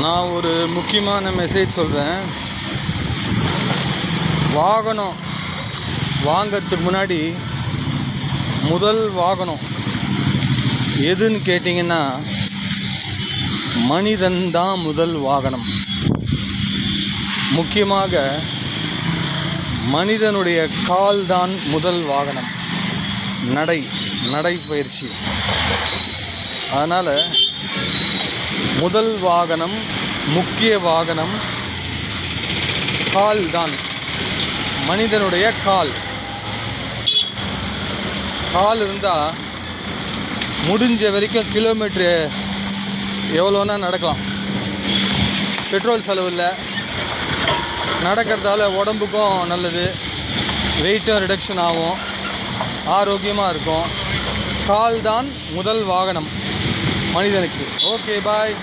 நான் ஒரு முக்கியமான மெசேஜ் சொல்கிறேன். வாகனம் வாங்கிறதுக்கு முன்னாடி முதல் வாகனம் எதுன்னு கேட்டிங்கன்னா மனிதன் தான் முதல் வாகனம். முக்கியமாக மனிதனுடைய கால் தான் முதல் வாகனம். நடைப்பயிற்சி. அதனால் முதல் வாகனம், முக்கிய வாகனம் கால் தான். மனிதனுடைய கால் இருந்தால் முடிஞ்ச வரைக்கும் கிலோமீட்ரு எவ்வளோன்னா நடக்கலாம். பெட்ரோல் செலவு இல்லை, நடக்கிறதால உடம்புக்கும் நல்லது, வெயிட்டும் ரிடக்ஷன் ஆகும், ஆரோக்கியமாக இருக்கும். கால் தான் முதல் வாகனம் மனிதனுக்கு. ஓகே, பாய்.